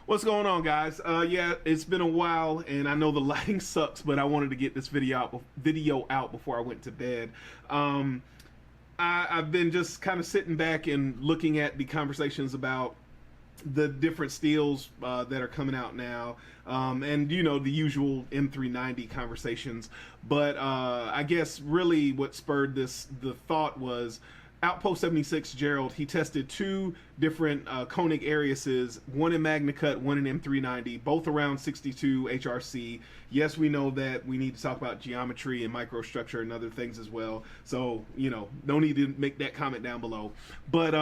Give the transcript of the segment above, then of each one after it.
What's going on, guys? Yeah, it's been a while, and I know the lighting sucks, but I wanted to get this video out before I went to bed. I've been just kind of sitting back and looking at the conversations about the different steels that are coming out now, and you know, the usual M390 conversations. But I guess really what spurred the thought was Outpost 76 Gerald. He tested two different Koenig Ariuses, one in MagnaCut, one in M390, both around 62 HRC. Yes, we know that we need to talk about geometry and microstructure and other things as well, so you know, no need to make that comment down below. But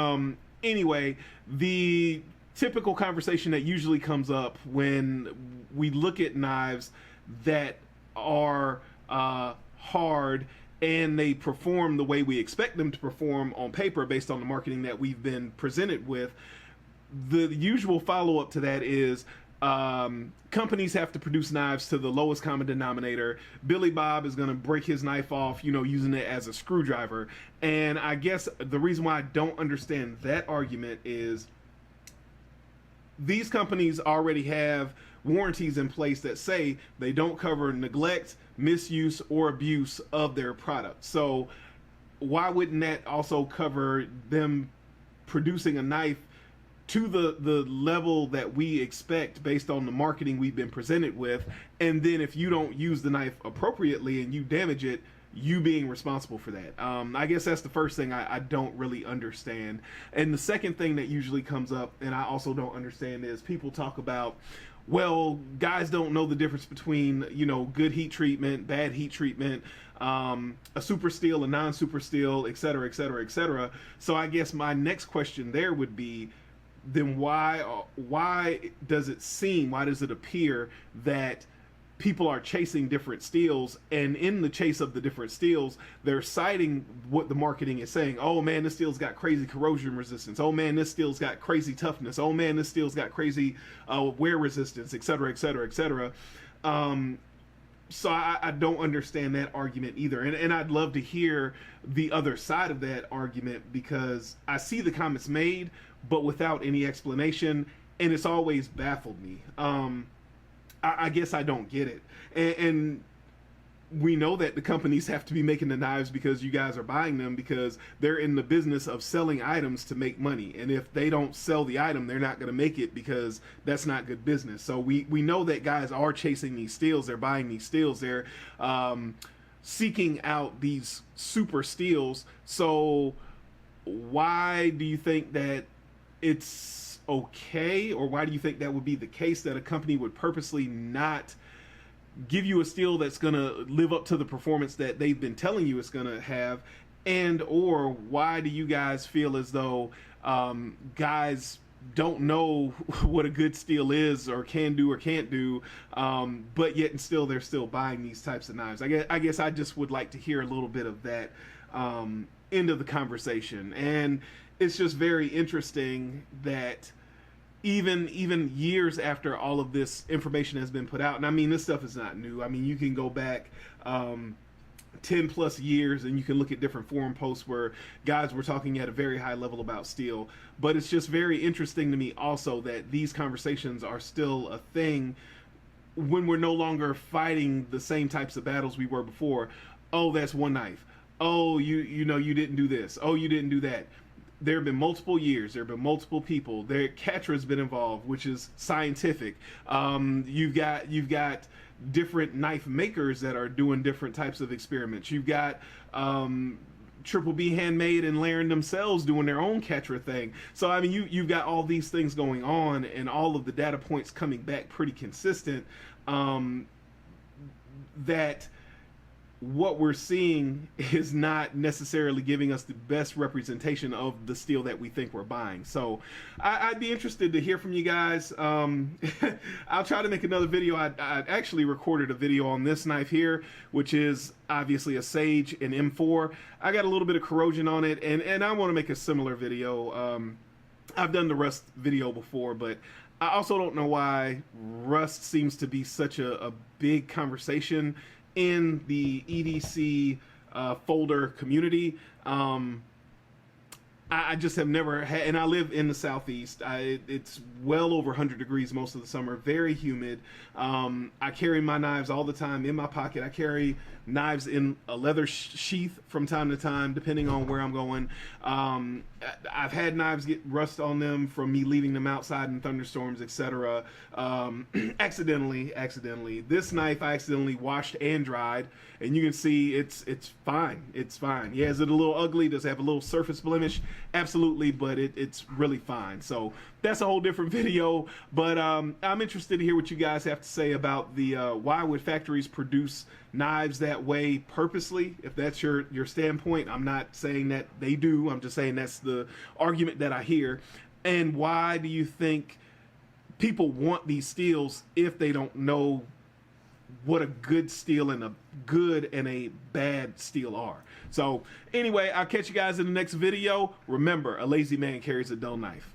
anyway, the typical conversation that usually comes up when we look at knives that are hard and they perform the way we expect them to perform on paper based on the marketing that we've been presented with, the usual follow-up to that is companies have to produce knives to the lowest common denominator. Billy Bob is going to break his knife off, you know, using it as a screwdriver. And I guess the reason why I don't understand that argument is these companies already have warranties in place that say they don't cover neglect, misuse, or abuse of their product. So why wouldn't that also cover them producing a knife to the level that we expect based on the marketing we've been presented with, and then if you don't use the knife appropriately and you damage it, you being responsible for that? I guess that's the first thing I don't really understand. And the second thing that usually comes up, and I also don't understand, is people talk about, well, guys don't know the difference between, you know, good heat treatment, bad heat treatment, a super steel, a non-super steel, etc., etc., etc. So I guess my next question there would be, then why does it appear that people are chasing different steels, and in the chase of the different steels, they're citing what the marketing is saying? Oh man, this steel's got crazy corrosion resistance. Oh man, this steel's got crazy toughness. Oh man, this steel's got crazy wear resistance, etc., etc., etc. So I don't understand that argument either, and I'd love to hear the other side of that argument, because I see the comments made, but without any explanation, and it's always baffled me. I guess I don't get it. And we know that the companies have to be making the knives because you guys are buying them, because they're in the business of selling items to make money. And if they don't sell the item, they're not going to make it, because that's not good business. So we know that guys are chasing these steels. They're buying these steels. They're seeking out these super steels. So why do you think that it's okay, or why do you think that would be the case, that a company would purposely not give you a steel that's going to live up to the performance that they've been telling you it's going to have? And or why do you guys feel as though guys don't know what a good steel is, or can do or can't do, but yet and still they're still buying these types of knives? I guess I just would like to hear a little bit of that end of the conversation. And it's just very interesting that even years after all of this information has been put out, and I mean, this stuff is not new. I mean, you can go back 10 plus years and you can look at different forum posts where guys were talking at a very high level about steel. But it's just very interesting to me also that these conversations are still a thing when we're no longer fighting the same types of battles we were before. Oh, that's one knife. Oh, you know, you didn't do this. Oh, you didn't do that. There have been multiple years. There have been multiple people. Katra has been involved, which is scientific. You've got different knife makers that are doing different types of experiments. You've got Triple B Handmade and Laren themselves doing their own Katra thing. So I mean, you've got all these things going on, and all of the data points coming back pretty consistent. That what we're seeing is not necessarily giving us the best representation of the steel that we think we're buying. So I'd be interested to hear from you guys. I'll try to make another video. I actually recorded a video on this knife here, which is obviously a Sage in M4. I got a little bit of corrosion on it, and I want to make a similar video. I've done the rust video before, but I also don't know why rust seems to be such a big conversation in the EDC folder community. I just have never had, and I live in the southeast. It's well over 100 degrees most of the summer, very humid. I carry my knives all the time in my pocket. I carry knives in a leather sheath from time to time, depending on where I'm going. I've had knives get rust on them from me leaving them outside in thunderstorms, etc. Accidentally. This knife I accidentally washed and dried, and you can see it's fine. It's fine. Yeah, is it a little ugly? Does it have a little surface blemish? Absolutely, but it's really fine. So that's a whole different video. But I'm interested to hear what you guys have to say about the why would factories produce knives that way purposely. If that's your standpoint, I'm not saying that they do. I'm just saying that's the argument that I hear. And why do you think people want these steels if they don't know what a good steel and a good and a bad steel are? So anyway, I'll catch you guys in the next video. Remember, a lazy man carries a dull knife.